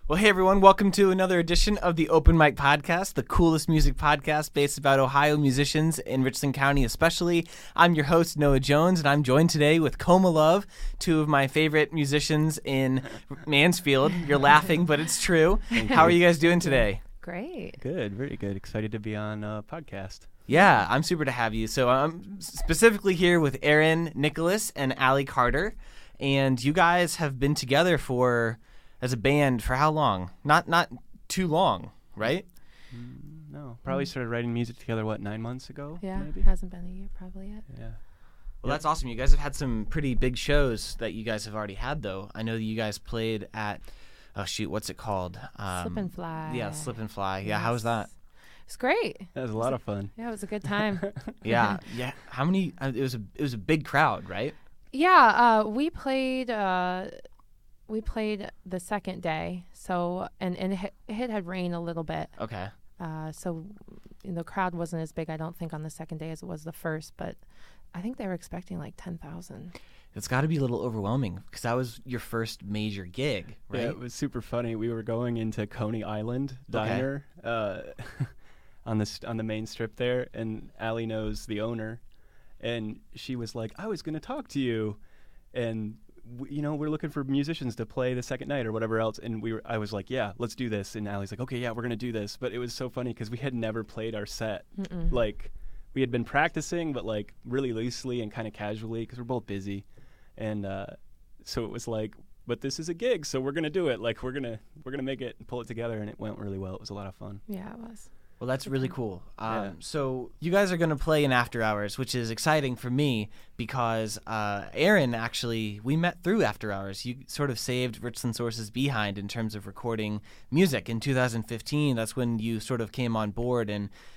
Well, hey, everyone. Welcome to another edition of the Open Mic Podcast, the coolest music podcast based about Ohio musicians in Richland County especially. I'm your host, Noah Jones, and I'm joined today with Coma Love, two of my favorite musicians in Mansfield. You're laughing, but it's true. How are you guys doing today? Great. Good, very good. Excited to be on a podcast. Yeah, I'm super to have you. So I'm specifically here with Aaron Nicholas and Allie Carter, and you guys have been together as a band for how long? Not too long, right? No, probably started writing music together, 9 months ago? Yeah, maybe? hasn't been a year probably yet. Yeah. Well, that's awesome. You guys have had some pretty big shows that you guys have already had, though. I know that you guys played at, what's it called? Slip and Fly. Yeah, Slip and Fly. Yeah, Yes. how was that? It's great. That was a lot of fun. Yeah, it was a good time. Yeah. How many? It was a big crowd, right? Yeah, we played the second day, so and it had rained a little bit. Okay. So the crowd wasn't as big, I don't think, on the second day as it was the first, but I think they were expecting like 10,000. It's got to be a little overwhelming because that was your first major gig, right? Yeah, it was super funny. We were going into Coney Island Diner on the main strip there, and Allie knows the owner, and she was like, "I was going to talk to you," and we're looking for musicians to play the second night or whatever else. And I was like, yeah, let's do this. And Allie's like, okay, yeah, we're going to do this. But it was so funny because we had never played our set. Mm-mm. Like, we had been practicing, but like really loosely and kind of casually because we're both busy. And so it was like, but this is a gig, so we're going to do it. Like, we're going to make it and pull it together. And it went really well. It was a lot of fun. Yeah, it was. Well, that's really cool. Yeah. So you guys are going to play in After Hours, which is exciting for me because Aaron, actually, we met through After Hours. You sort of saved Richland Source's behind in terms of recording music. In 2015, that's when you sort of came on board,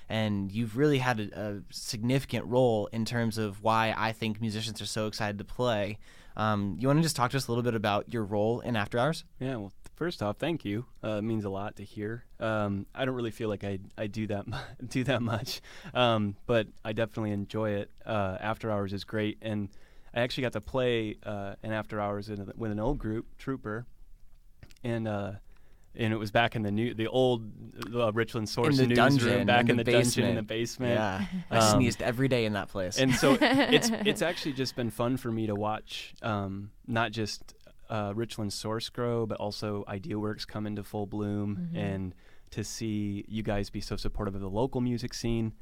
and you've really had a significant role in terms of why I think musicians are so excited to play. You want to just talk to us a little bit about your role in After Hours? Yeah, well, first off, thank you. It means a lot to hear. I don't really feel like I do that much, but I definitely enjoy it. After Hours is great, and I actually got to play an After Hours with an old group, Trooper, and it was back in the old Richland Source Newsroom, back in the dungeon in the basement. Yeah, I sneezed every day in that place. And so it's actually just been fun for me to watch, not just Richland Source grow, but also Ideaworks come into full bloom, and to see you guys be so supportive of the local music scene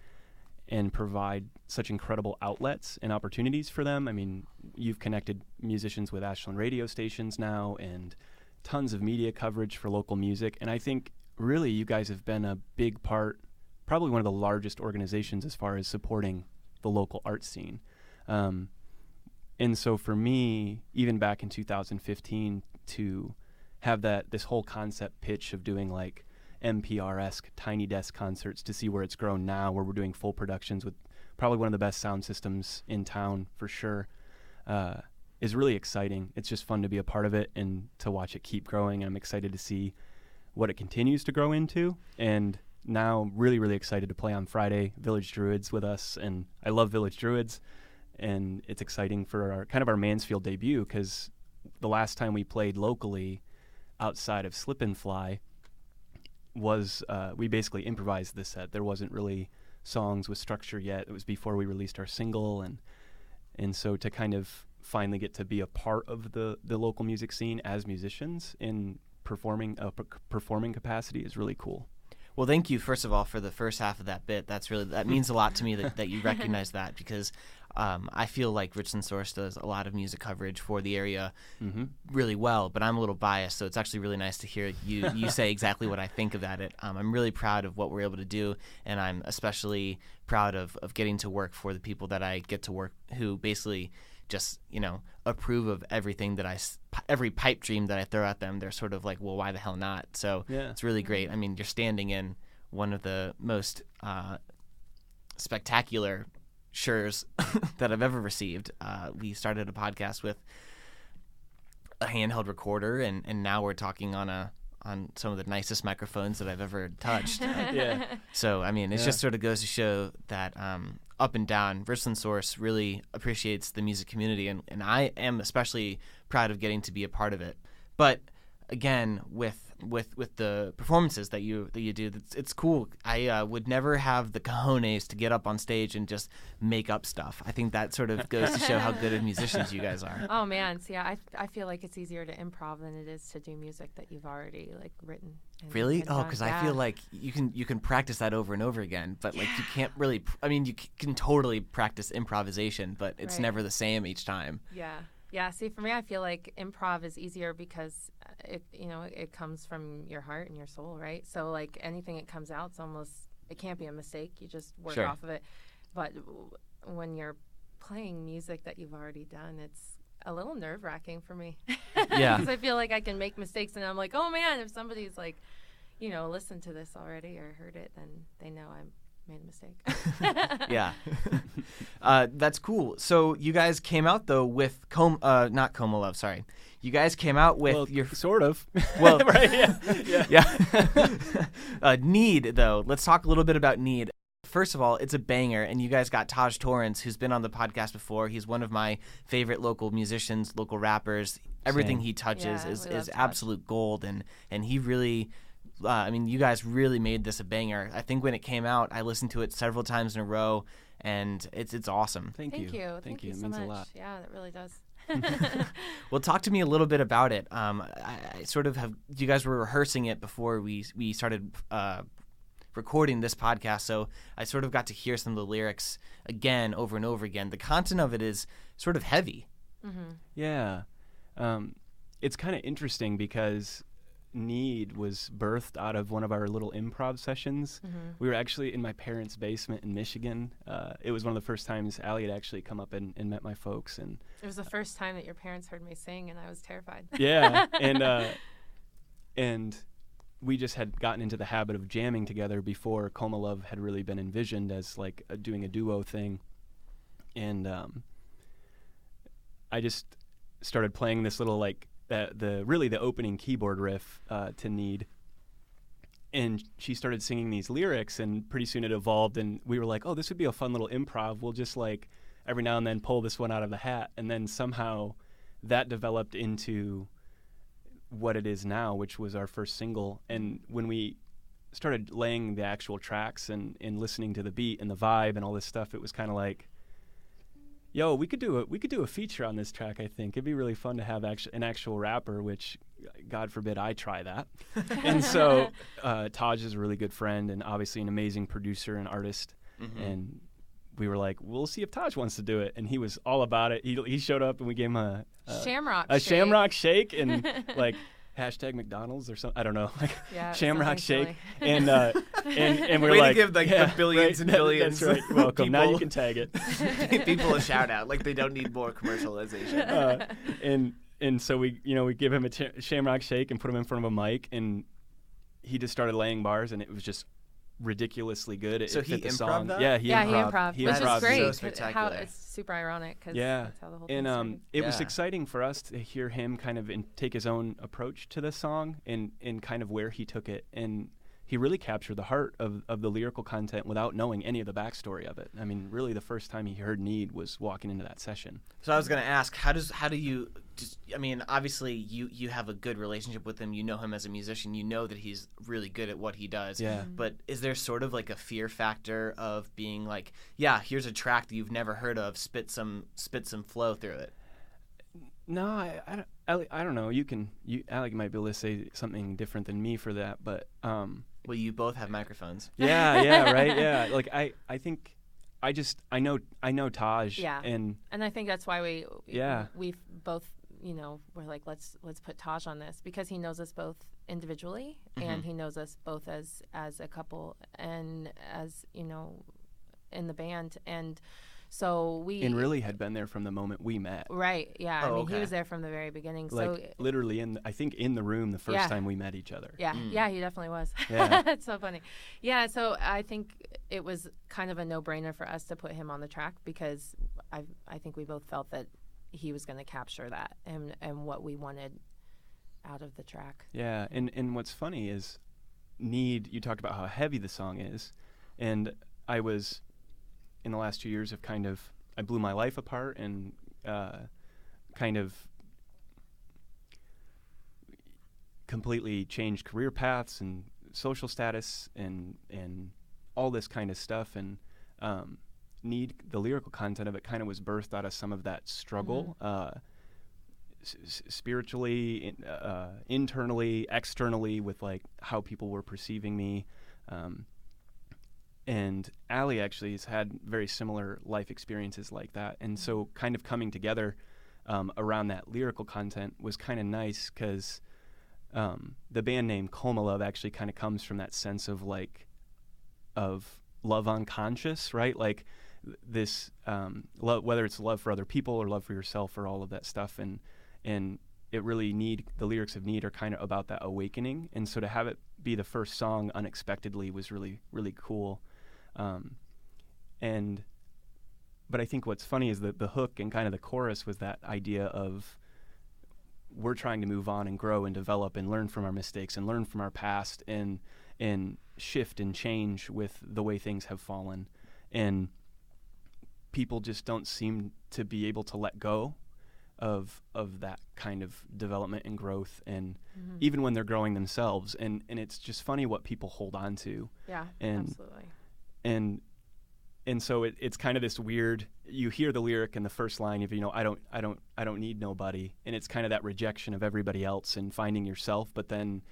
and provide such incredible outlets and opportunities for them. I mean, you've connected musicians with Ashland radio stations now and tons of media coverage for local music. And I think really you guys have been a big part, probably one of the largest organizations as far as supporting the local art scene. And so for me, even back in 2015, to have this whole concept pitch of doing like NPR-esque tiny desk concerts, to see where it's grown now, where we're doing full productions with probably one of the best sound systems in town for sure, is really exciting. It's just fun to be a part of it and to watch it keep growing. And I'm excited to see what it continues to grow into. And now really, really excited to play on Friday, Village Druids with us. And I love Village Druids. And it's exciting for our Mansfield debut, because the last time we played locally outside of Slip and Fly was we basically improvised the set. There wasn't really songs with structure yet. It was before we released our single, and so to kind of finally get to be a part of the local music scene as musicians in performing capacity is really cool. Well, thank you, first of all, for the first half of that bit. That means a lot to me that you recognize that, because I feel like Richland Source does a lot of music coverage for the area really well, but I'm a little biased, so it's actually really nice to hear you say exactly what I think about it. I'm really proud of what we're able to do, and I'm especially proud of getting to work for the people that I get to work, who basically just, approve of everything every pipe dream that I throw at them. They're sort of like, well, why the hell not? So yeah. It's really great. I mean, you're standing in one of the most spectacular shures that I've ever received. We started a podcast with a handheld recorder, and now we're talking on some of the nicest microphones that I've ever touched. Yeah. So, I mean, it just sort of goes to show that up and down, Richland Source really appreciates the music community, and I am especially proud of getting to be a part of it. But again with the performances that you do, it's cool. I would never have the cojones to get up on stage and just make up stuff. I think that sort of goes to show how good of musicians you guys are. Oh man, see, I feel like it's easier to improv than it is to do music that you've already like written. Really? Oh, because I feel like you can practice that over and over again, but like you can't really. I mean, you can totally practice improvisation, but it's never the same each time. Yeah. See, for me, I feel like improv is easier because it comes from your heart and your soul, right? So like anything that comes out, it can't be a mistake. You just work off of it. But when you're playing music that you've already done, it's a little nerve-wracking for me. Yeah. Because I feel like I can make mistakes, and I'm like, oh man, if somebody's like, listened to this already or heard it, then they know I'm made a mistake. Yeah. That's cool. So you guys came out though with not Coma Love, sorry. You guys came out with your sort of. Well, right, yeah. Need though. Let's talk a little bit about Need. First of all, it's a banger, and you guys got Taj Torrance, who's been on the podcast before. He's one of my favorite local musicians, local rappers. Everything he touches is absolute gold, and he really you guys really made this a banger. I think when it came out, I listened to it several times in a row, and it's awesome. Thank you. Thank you. It so means much. a lot. Yeah, that really does. Well, talk to me a little bit about it. I sort of have. You guys were rehearsing it before we started recording this podcast, so I sort of got to hear some of the lyrics again over and over again. The content of it is sort of heavy. Mm-hmm. Yeah. It's kind of interesting because Need was birthed out of one of our little improv sessions. Mm-hmm. We were actually in my parents' basement in Michigan. It was one of the first times Allie had actually come up and met my folks. And it was the first time that your parents heard me sing, and I was terrified. Yeah, and we just had gotten into the habit of jamming together before Coma Love had really been envisioned as like doing a duo thing. And I just started playing this little like the opening keyboard riff to Need, and she started singing these lyrics, and pretty soon it evolved, and we were like, oh, this would be a fun little improv. We'll just like every now and then pull this one out of the hat, and then somehow that developed into what it is now, which was our first single. And when we started laying the actual tracks and listening to the beat and the vibe and all this stuff, it was kind of like, yo, we could do a feature on this track. I think it'd be really fun to have an actual rapper, which God forbid I try that. And so Taj is a really good friend and obviously an amazing producer and artist. Mm-hmm. And we were like, we'll see if Taj wants to do it. And he was all about it. He showed up and we gave him a Shamrock Shake and like hashtag McDonald's or something. I don't know. Like Shamrock Shake. And we're way like, to give like the billions and billions. That's right. Welcome. Now you can tag it. People a shout out. Like they don't need more commercialization. And so we give him a Shamrock Shake and put him in front of a mic, and he just started laying bars, and it was just ridiculously good. So he improv that? Yeah, he improv. Which is great. So spectacular. It's super ironic because that's how the whole thing started. It was exciting for us to hear him kind of take his own approach to the song and kind of where he took it. And he really captured the heart of the lyrical content without knowing any of the backstory of it. I mean, really the first time he heard Need was walking into that session. So I was going to ask, how do you just, I mean, obviously you have a good relationship with him. You know him as a musician. You know that he's really good at what he does. Yeah. But is there sort of like a fear factor of being like, yeah, here's a track that you've never heard of, spit some flow through it? No, I don't know. Alec might be able to say something different than me for that, but Well, you both have microphones. Yeah, right, yeah. Like I think I know Taj. Yeah. And I think that's why we both, we're like, let's put Taj on this because he knows us both individually, mm-hmm. and he knows us both as a couple and as, in the band. And so and really had been there from the moment we met. Right. Yeah. Oh, I mean, he was there from the very beginning. Like so literally I think in the room the first time we met each other. Yeah. Mm. Yeah, he definitely was. Yeah. It's so funny. Yeah. So I think it was kind of a no-brainer for us to put him on the track because I think we both felt that he was going to capture that and what we wanted out of the track. Yeah. And what's funny is Need, you talked about how heavy the song is, and I was in the last 2 years I blew my life apart and kind of completely changed career paths and social status and all this kind of stuff, and the lyrical content of it kind of was birthed out of some of that struggle, spiritually, internally, externally, with like how people were perceiving me. And Allie actually has had very similar life experiences like that. And so kind of coming together around that lyrical content was kind of nice, because the band name Coma Love actually kind of comes from that sense of like, of love unconscious, right? Like this love, whether it's love for other people or love for yourself or all of that stuff. And it really the lyrics of Need are kind of about that awakening. And so to have it be the first song unexpectedly was really, really cool. But I think what's funny is that the hook and kind of the chorus was that idea of we're trying to move on and grow and develop and learn from our mistakes and learn from our past and shift and change with the way things have fallen. And people just don't seem to be able to let go of that kind of development and growth, and even when they're growing themselves. And it's just funny what people hold on to. Yeah, and, absolutely. And so it's kind of this weird, you hear the lyric in the first line of, I don't need nobody. And it's kind of that rejection of everybody else and finding yourself, but then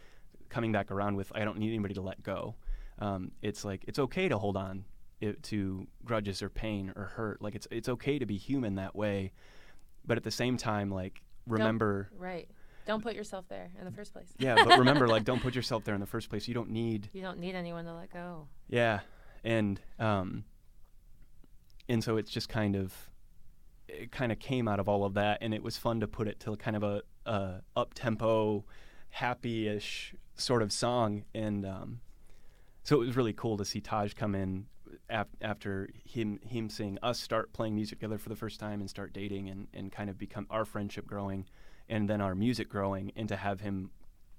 coming back around with, I don't need anybody to let go. It's like, it's okay to hold on to grudges or pain or hurt. Like it's okay to be human that way. But at the same time, like, remember. Don't put yourself there in the first place. Yeah. But remember, like, don't put yourself there in the first place. You don't need anyone to let go. Yeah. And so it's just it kind of came out of all of that, and it was fun to put it to kind of a up-tempo, happy-ish sort of song. And so it was really cool to see Taj come in after him seeing us start playing music together for the first time and start dating and kind of become our friendship growing and then our music growing, and to have him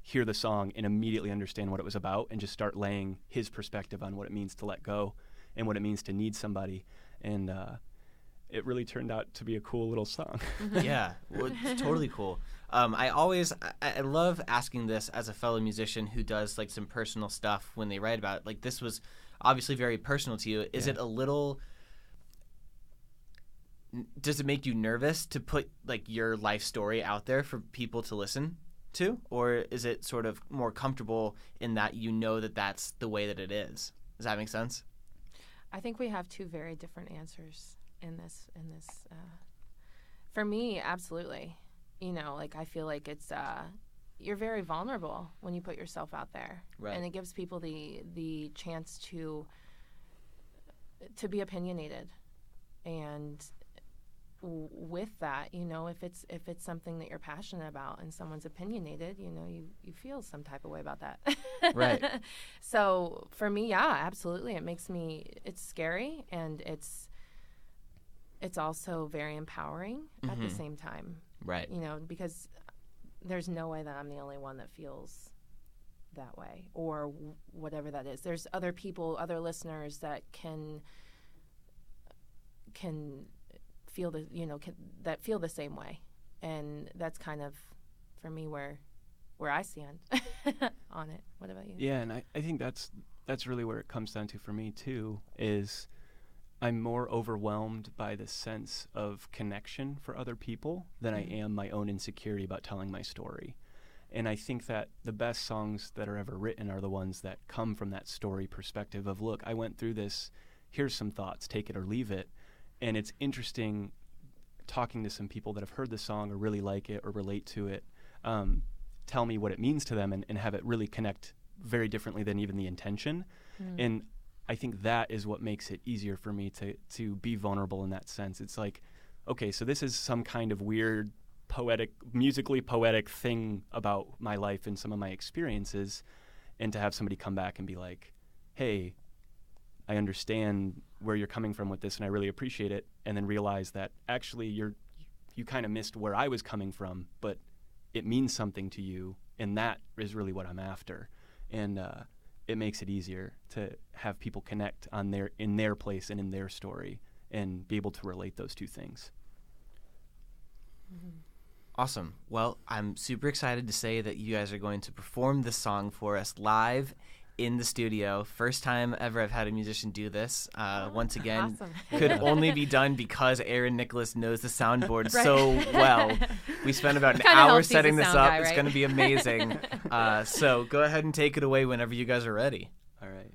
hear the song and immediately understand what it was about and just start laying his perspective on what it means to let go and what it means to need somebody. And it really turned out to be a cool little song. Yeah, well, it's totally cool. I love asking this as a fellow musician who does like some personal stuff when they write about it. Like, this was obviously very personal to you. Is it a little, does it make you nervous to put like your life story out there for people to listen to? Or is it sort of more comfortable in that that that's the way that it is? Does that make sense? I think we have two very different answers in this. For me, absolutely. Like, I feel like it's you're very vulnerable when you put yourself out there, right? And it gives people the chance to be opinionated, and with that, if it's something that you're passionate about and someone's opinionated, you feel some type of way about that. Right. So for me, yeah, absolutely. It's scary, and it's also very empowering at the same time. Right. Because there's no way that I'm the only one that feels that way, or whatever that is. There's other people, other listeners that can feel that feel the same way, and that's kind of, for me, where I stand on it. What about you? Yeah, and I think that's really where it comes down to for me too, is I'm more overwhelmed by the sense of connection for other people than I am my own insecurity about telling my story. And I think that the best songs that are ever written are the ones that come from that story perspective of, look, I went through this, here's some thoughts, take it or leave it. And it's interesting talking to some people that have heard the song or really like it or relate to it, tell me what it means to them, and have it really connect very differently than even the intention. And I think that is what makes it easier for me to be vulnerable in that sense. It's like, okay, so this is some kind of weird, musically poetic thing about my life and some of my experiences, and to have somebody come back and be like, hey, I understand where you're coming from with this, and I really appreciate it, and then realize that actually you kind of missed where I was coming from, but it means something to you, and that is really what I'm after. And it makes it easier to have people connect in their place and in their story, and be able to relate those two things. Awesome. Well, I'm super excited to say that you guys are going to perform this song for us live in the studio. First time ever I've had a musician do this. Once again, Awesome. could only be done because Aaron Nicholas knows the soundboard so well. We spent about an hour setting this up. Guy, right? It's going to be amazing. So go ahead and take it away whenever you guys are ready. All right.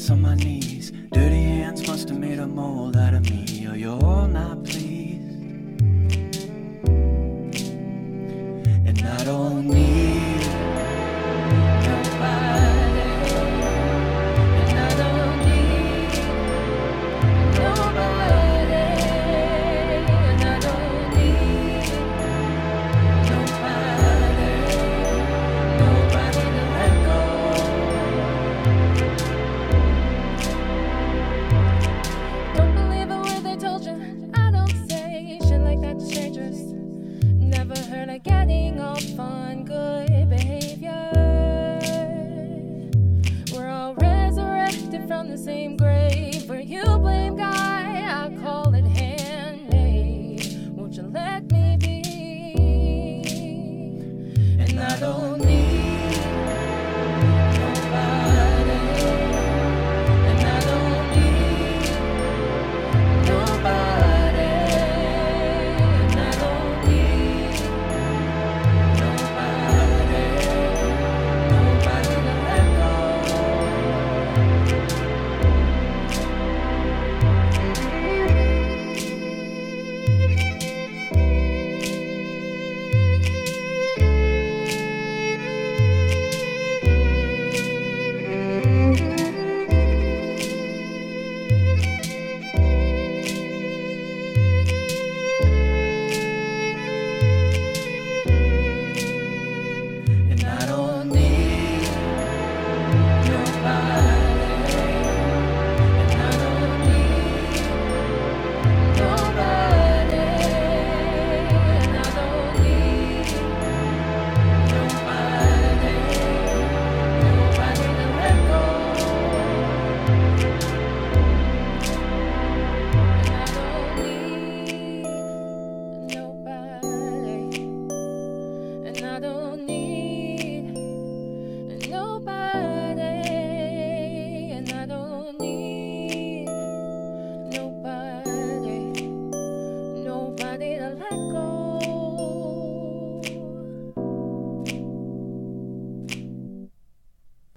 On my knees, dirty hands must have made a mold out of me. Oh, you're not pleased, and I don't need nobody, and I don't need nobody, and I don't need nobody to let go. Getting off on good behavior. We're all resurrected from the same grave. Where you blame guy, I call it handmade. Won't you let me be? And I don't need nobody, and I don't need nobody.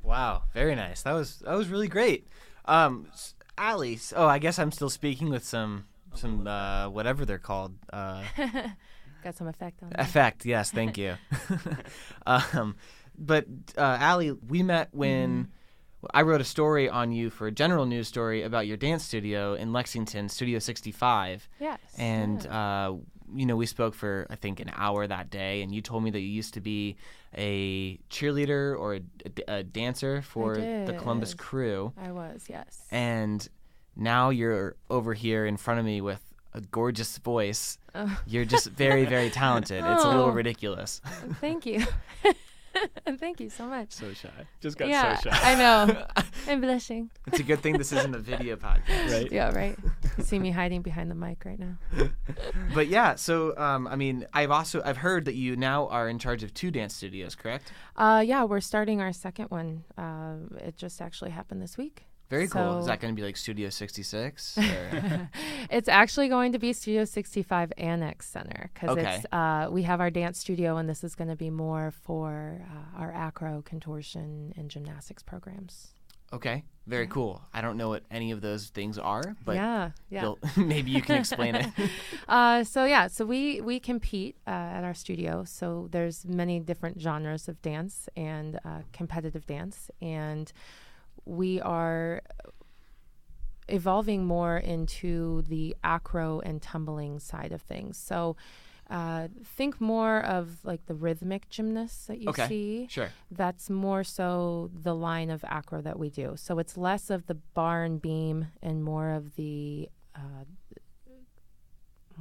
Wow, very nice. That was really great. Allie, oh, I guess I'm still speaking with some whatever they're called. Got some effect on Effect, yes, thank you. But Allie, we met when I wrote a story on you for a general news story about your dance studio in Lexington, Studio 65. Yes. And we spoke for I think an hour that day, and you told me that you used to be a cheerleader or a dancer for the Columbus Crew. I was, yes. And now you're over here in front of me with a gorgeous voice. Oh. You're just very, very talented. It's a little ridiculous. Thank you. Thank you so much. So shy. Just got so shy. I know. I'm blushing. It's a good thing this isn't a video podcast. Right? Yeah, right. You see me hiding behind the mic right now. But yeah, so I've heard that you now are in charge of 2 dance studios, correct? Yeah, we're starting our second one. It just actually happened this week. Very cool. Is that going to be like Studio 66? Or? It's actually going to be Studio 65 Annex Center because we have our dance studio, and this is going to be more for our acro, contortion, and gymnastics programs. Okay, very cool. I don't know what any of those things are, but maybe you can explain it. So we compete at our studio. So there's many different genres of dance and competitive dance, and we are evolving more into the acro and tumbling side of things. So think more of like the rhythmic gymnasts that you see. Sure. That's more so the line of acro that we do. So it's less of the bar and beam and more of the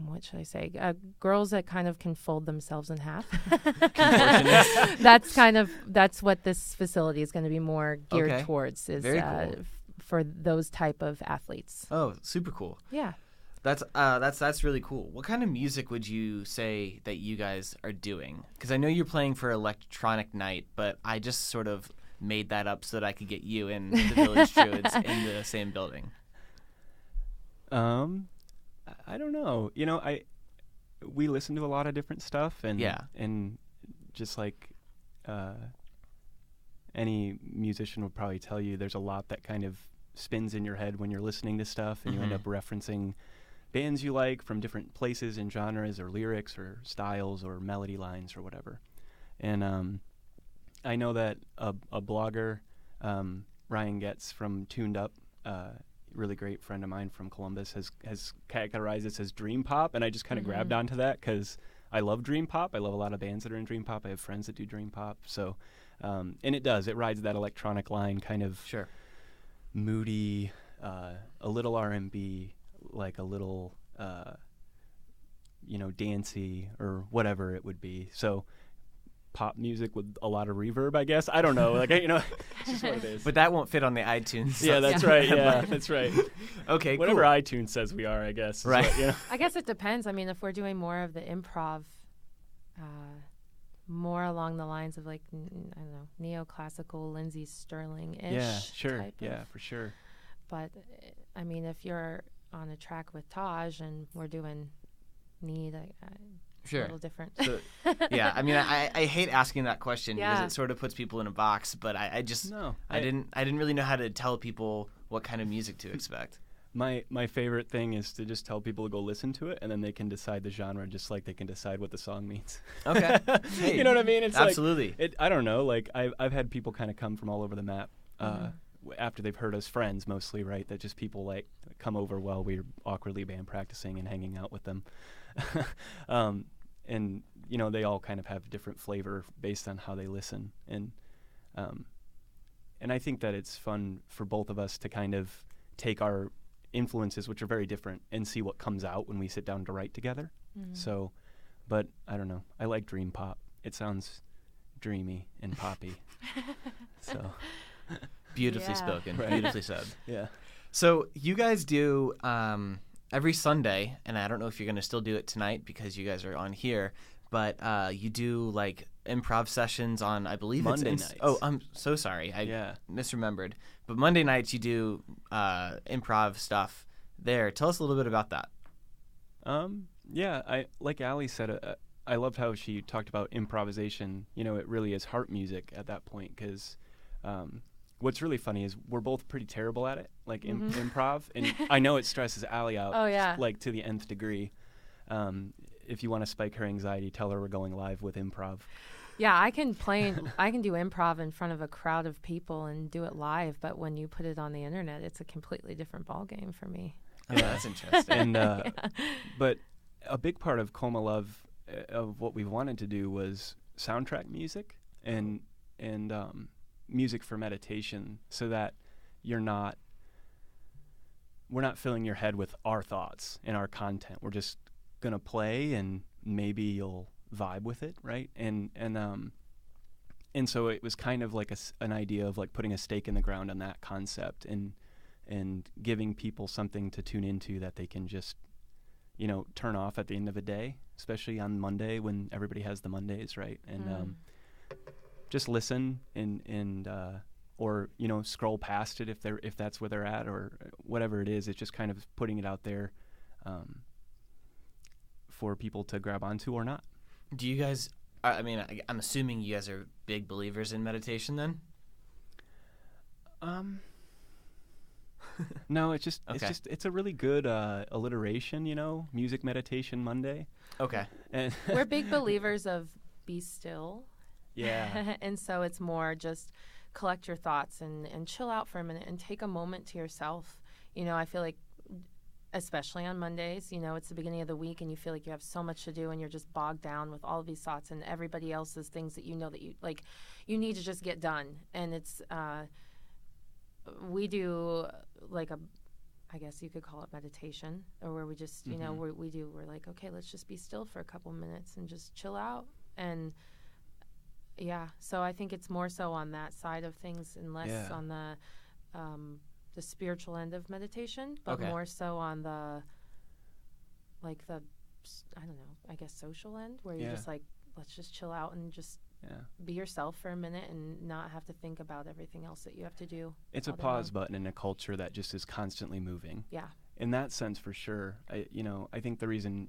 what should I say? Girls that kind of can fold themselves in half. That's what this facility is going to be more geared towards. Is very cool. For those type of athletes. Oh, super cool. Yeah. That's really cool. What kind of music would you say that you guys are doing? Because I know you're playing for Electronic Night, but I just sort of made that up so that I could get you and the Village Druids in the same building. I don't know. We listen to a lot of different stuff, and just like any musician would probably tell you, there's a lot that kind of spins in your head when you're listening to stuff, and you end up referencing bands you like from different places and genres or lyrics or styles or melody lines or whatever. And I know that a blogger, Ryan Getz from Tuned Up, really great friend of mine from Columbus, has categorized this as dream pop, and I just kind of grabbed onto that because I love dream pop. I love a lot of bands that are in dream pop. I have friends that do dream pop. So, and it rides that electronic line, kind of moody, a little R&B, like a little, dancey or whatever it would be. So pop music with a lot of reverb, I guess. I don't know. It's just what it is. But that won't fit on the iTunes. Yeah, that's right. Yeah, that's right. Okay, whatever cool. iTunes says we are, I guess. Right. I guess it depends. I mean, if we're doing more of the improv, more along the lines of like, I don't know, neoclassical, Lindsey Sterling-ish. Yeah, sure. Type of, for sure. But, I mean, if you're on a track with Taj and we're doing Need, sure. a little different. So, yeah, I mean, I hate asking that question because it sort of puts people in a box, but I didn't really know how to tell people what kind of music to expect. My favorite thing is to just tell people to go listen to it, and then they can decide the genre just like they can decide what the song means. Okay. Hey, you know what I mean? It's absolutely. I don't know. Like I've had people kind of come from all over the map after they've heard us, friends mostly, right? That just people like come over while we're awkwardly band practicing and hanging out with them. And they all kind of have different flavor based on how they listen. And I think that it's fun for both of us to kind of take our influences, which are very different, and see what comes out when we sit down to write together. So, but I don't know. I like dream pop. It sounds dreamy and poppy. So beautifully spoken. Right. Beautifully said. Yeah. So you guys do every Sunday, and I don't know if you're going to still do it tonight because you guys are on here, but you do like improv sessions on, I believe, Monday nights. Oh, I'm so sorry. I misremembered. But Monday nights you do improv stuff there. Tell us a little bit about that. I like Allie said, I loved how she talked about improvisation. It really is heart music at that point because what's really funny is we're both pretty terrible at it, like improv. And I know it stresses Allie out like to the nth degree. If you want to spike her anxiety, tell her we're going live with improv. Yeah, I can do improv in front of a crowd of people and do it live, but when you put it on the internet, it's a completely different ballgame for me. Oh, that's interesting. And but a big part of Coma Love, of what we wanted to do, was soundtrack music and music for meditation, so that we're not filling your head with our thoughts and our content. We're just gonna play, and maybe you'll vibe with it, right? And so it was kind of like an idea of like putting a stake in the ground on that concept, and giving people something to tune into that they can just turn off at the end of a day, especially on Monday when everybody has the Mondays, right? And just listen and or scroll past it if that's where they're at, or whatever it is. It's just kind of putting it out there for people to grab onto or not. Do you guys? I mean, I'm assuming you guys are big believers in meditation, then. No, it's Okay. it's a really good alliteration, music meditation Monday. Okay. And We're big believers of be still. yeah. And so it's more just collect your thoughts and chill out for a minute and take a moment to yourself. I feel like, especially on Mondays, it's the beginning of the week and you feel like you have so much to do and you're just bogged down with all of these thoughts and everybody else's things that that you need to just get done. And it's, we do I guess you could call it meditation, or where we just, we're like, okay, let's just be still for a couple minutes and just chill out. And yeah, so I think it's more so on that side of things and less on the spiritual end of meditation, but more so on the I don't know, I guess social end, where you're just like, let's just chill out and just be yourself for a minute and not have to think about everything else that you have to do. It's a pause button in a culture that just is constantly moving. Yeah. In that sense, for sure. I think the reason,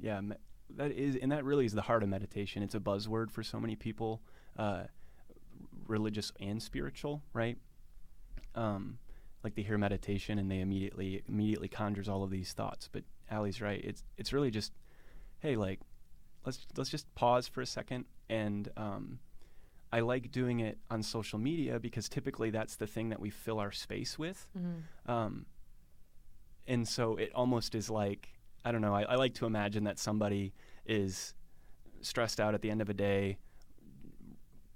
that really is the heart of meditation. It's a buzzword for so many people, religious and spiritual, right? Like they hear meditation and they immediately conjures all of these thoughts. But Allie's right. It's really just, hey, like, let's just pause for a second. And I like doing it on social media because typically that's the thing that we fill our space with. Mm-hmm. And so it almost is like, I don't know, I like to imagine that somebody is stressed out at the end of a day,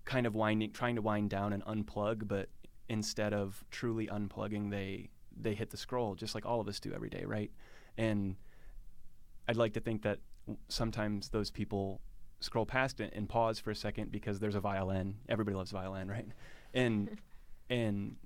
kind of trying to wind down and unplug, but instead of truly unplugging, they hit the scroll, just like all of us do every day, right? And I'd like to think that sometimes those people scroll past it and pause for a second because there's a violin. Everybody loves violin, right? And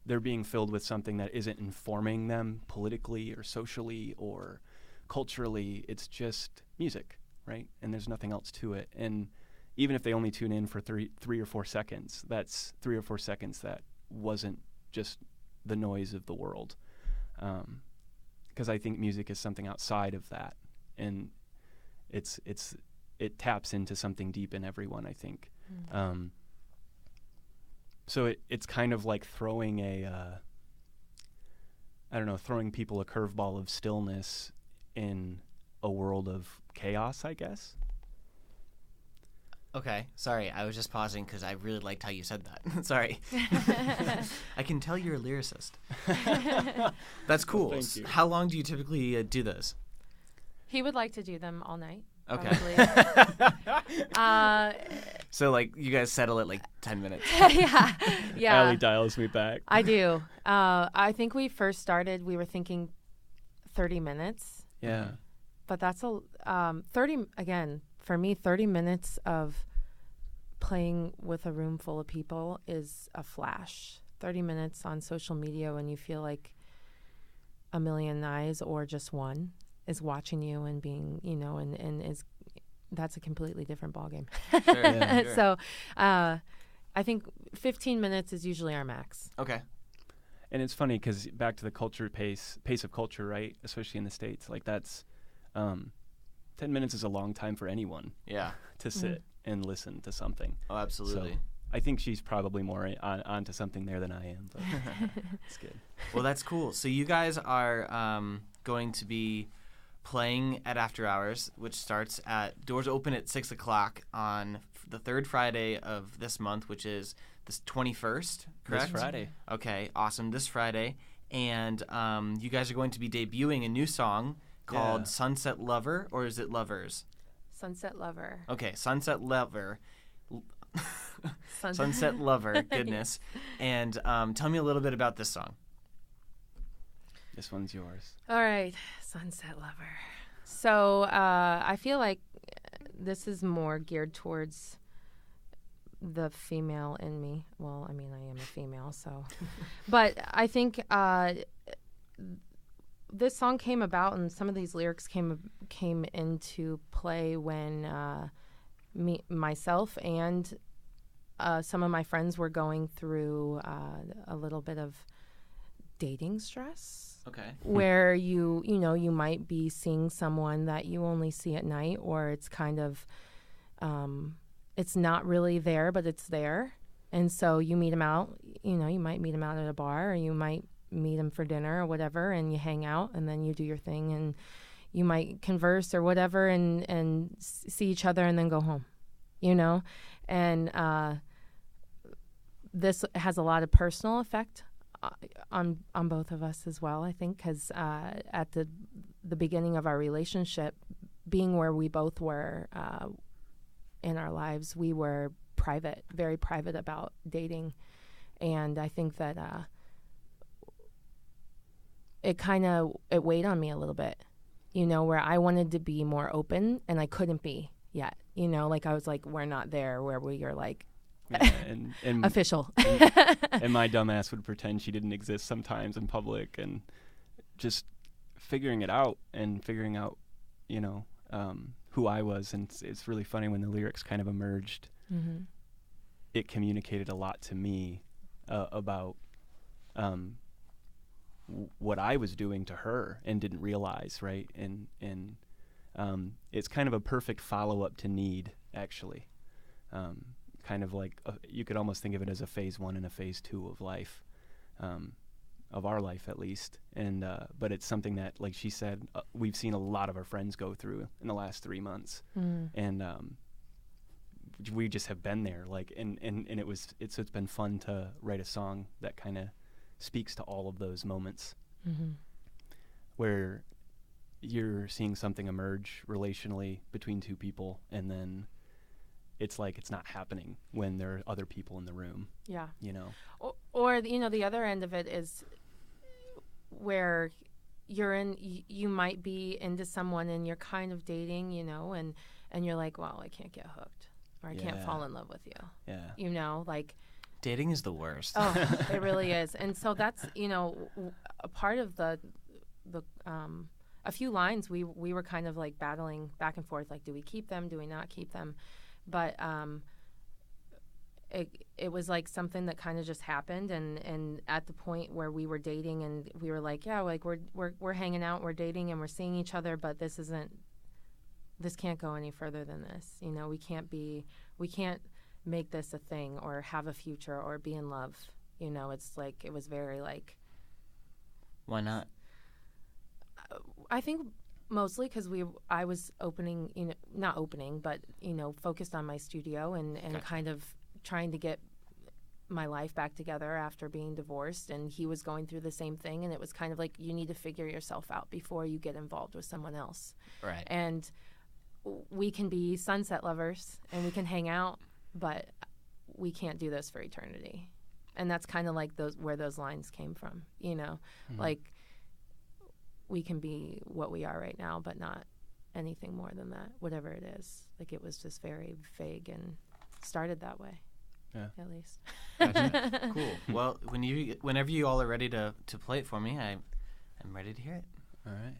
they're being filled with something that isn't informing them politically or socially or culturally. It's just music, right? And there's nothing else to it. And even if they only tune in for three or 4 seconds, that's 3 or 4 seconds that wasn't just the noise of the world. Because I think music is something outside of that. And it taps into something deep in everyone, I think. Mm. So it's kind of like throwing throwing people a curveball of stillness in a world of chaos, I guess. Okay, sorry, I was just pausing because I really liked how you said that. Sorry. I can tell you're a lyricist. That's cool. Well, thank you. How long do you typically do those? He would like to do them all night. Okay. So, like, you guys settle it like 10 minutes. Yeah. Allie dials me back. I do. I think we first started, we were thinking 30 minutes. Yeah. But that's 30, again, for me, 30 minutes of playing with a room full of people is a flash. 30 minutes on social media when you feel like a million eyes or just one is watching you and being, that's a completely different ballgame. Sure. Sure. So I think 15 minutes is usually our max. Okay. And it's funny because back to the culture pace of culture, right? Especially in the States, like that's 10 minutes is a long time for anyone. Yeah. To sit and listen to something. Oh, absolutely. So I think she's probably more onto something there than I am. But it's good. Well, that's cool. So you guys are going to be playing at After Hours, which starts doors open at 6 o'clock on the third Friday of this month, which is the 21st, correct? This Friday. Okay, awesome. This Friday. And you guys are going to be debuting a new song called Sunset Lover, or is it Lovers? Sunset Lover. Okay, Sunset Lover. Sunset Lover, goodness. And tell me a little bit about this song. This one's yours. All right, Sunset Lover. So I feel like this is more geared towards the female in me. Well, I mean, I am a female, so. But I think this song came about, and some of these lyrics came into play when myself and some of my friends were going through a little bit of dating stress. Okay. Where you might be seeing someone that you only see at night, or it's kind of, it's not really there, but it's there. And so you meet them out, you might meet them out at a bar, or you might meet them for dinner or whatever, and you hang out, and then you do your thing, and you might converse or whatever, and see each other and then go home, and this has a lot of personal effect on both of us as well, I think, because at the beginning of our relationship, being where we both were in our lives, we were private, very private about dating, and I think that it weighed on me a little bit, where I wanted to be more open and I couldn't be yet, like I was like, we're not there where we are like, yeah, and official. And my dumbass would pretend she didn't exist sometimes in public, and just figuring it out and figuring out, who I was. And it's really funny when the lyrics kind of emerged. Mm-hmm. It communicated a lot to me about what I was doing to her and didn't realize, right? And it's kind of a perfect follow-up to Need, actually. Kind of like you could almost think of it as a phase 1 and a phase 2 of life, of our life at least. And but it's something that, like she said, we've seen a lot of our friends go through in the last 3 months, and we just have been there. Like, and it's been fun to write a song that kind of speaks to all of those moments, where you're seeing something emerge relationally between two people, and then it's like it's not happening when there are other people in the room. Yeah. Or the other end of it is where you might be into someone and you're kind of dating, and you're like, well, I can't get hooked, or I can't fall in love with you. Yeah. Like dating is the worst. Oh, it really is. And so that's, a part of the a few lines we were kind of like battling back and forth, like, do we keep them? Do we not keep them? But it was like something that kind of just happened, and at the point where we were dating, and we were like, yeah, like we're hanging out, we're dating, and we're seeing each other, but this can't go any further than this. We can't make this a thing or have a future or be in love. It's like, it was very like, why not? I think mostly because I was opening, not opening, but, focused on my studio and Gotcha. kind of trying to get my life back together after being divorced. And he was going through the same thing. And it was kind of like, you need to figure yourself out before you get involved with someone else. Right. And we can be sunset lovers and we can hang out, but we can't do this for eternity. And that's kind of like where those lines came from, like, we can be what we are right now, but not anything more than that, whatever it is. Like, it was just very vague and started that way. Yeah. At least. Gotcha. Cool. Well, whenever you all are ready to play it for me, I'm ready to hear it. All right.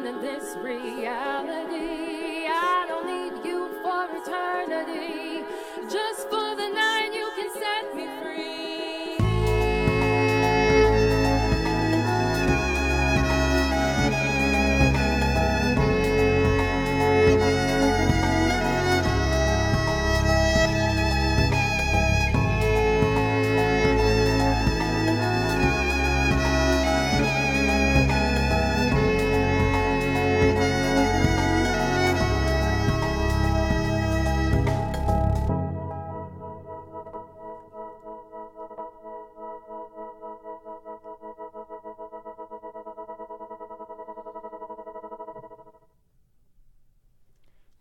in this reality. I don't need you for eternity. Just for the night you can set me free.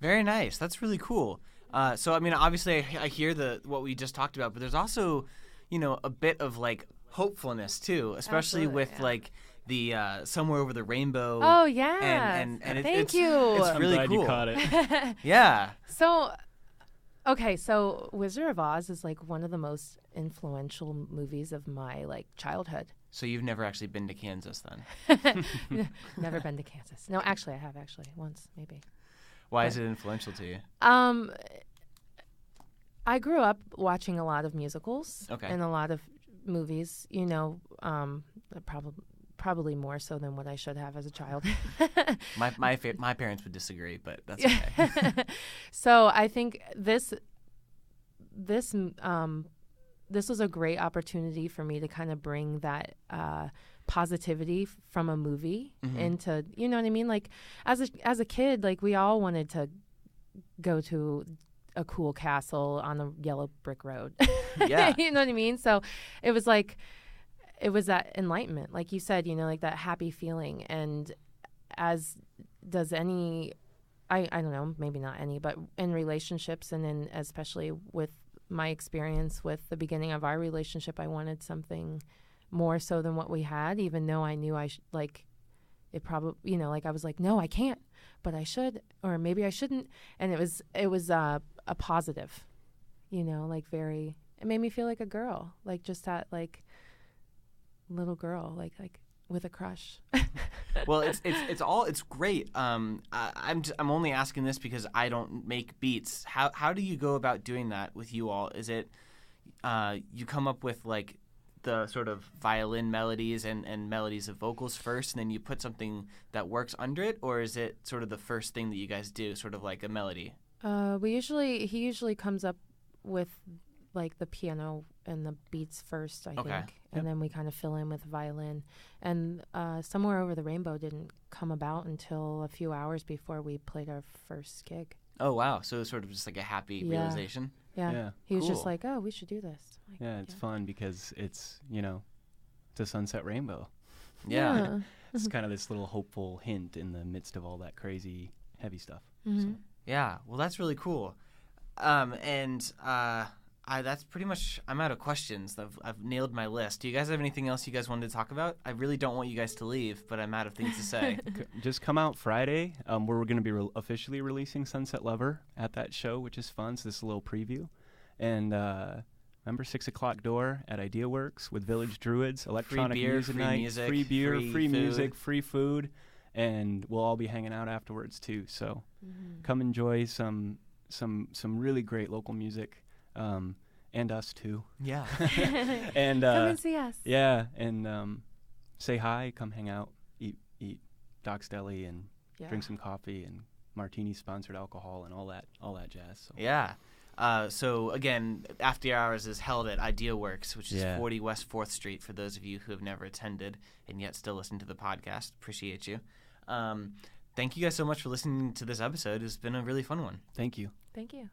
Very nice. That's really cool. So, I mean, obviously, I hear what we just talked about, but there's also, a bit of like hopefulness too, especially with like the Somewhere Over the Rainbow. Oh yeah. And Thank you. It's really I'm glad cool. you caught it. Yeah. So, okay, so Wizard of Oz is like one of the most influential movies of my like childhood. So you've never actually been to Kansas then? Never been to Kansas. No, actually, I have once maybe. Why is it influential to you? I grew up watching a lot of musicals and a lot of movies. Probably more so than what I should have as a child. My parents would disagree, but that's okay. So I think this was a great opportunity for me to kind of bring that positivity from a movie into, you know what I mean? Like as a kid, like we all wanted to go to a cool castle on a yellow brick road. Yeah. You know what I mean? So it was that enlightenment, like you said, like that happy feeling. And as does any, I don't know, maybe not any, but in relationships and in especially with my experience with the beginning of our relationship, I wanted something more so than what we had, even though I knew it probably, like I was like, no, I can't, but I should, or maybe I shouldn't. And it was a positive, like it made me feel like a girl, like just that like little girl, like with a crush. Well, it's great. I'm only asking this because I don't make beats. How do you go about doing that with you all? Is it you come up with like the sort of violin melodies and melodies of vocals first, and then you put something that works under it, or is it sort of the first thing that you guys do, sort of like a melody? He usually comes up with like the piano and the beats first, I think, and then we kind of fill in with violin. And Somewhere Over the Rainbow didn't come about until a few hours before we played our first gig. Oh wow! So it's sort of just like a happy realization. Yeah. He was just like, "Oh, we should do this." Like, it's fun because it's it's a sunset rainbow. Yeah. It's kind of this little hopeful hint in the midst of all that crazy heavy stuff. Mm-hmm. So. Yeah. Well, that's really cool. That's pretty much. I'm out of questions. I've nailed my list. Do you guys have anything else you guys wanted to talk about? I really don't want you guys to leave, but I'm out of things to say. Just come out Friday. We're going to be officially releasing Sunset Lover at that show, which is fun. So this is a little preview. And remember 6 o'clock door at IdeaWorks with Village Druids, electronic free beer, music free night, music, free beer, free food. music, free food, and we'll all be hanging out afterwards too. So come enjoy some really great local music. And us too. Yeah. And come and see us. Yeah, and say hi, come hang out, eat Doc's Deli, and drink some coffee and martini sponsored alcohol and all that jazz. So. Yeah. So again, After Hours is held at IdeaWorks, which is 40 West 4th Street. For those of you who have never attended and yet still listen to the podcast, appreciate you. Thank you guys so much for listening to this episode. It's been a really fun one. Thank you. Thank you.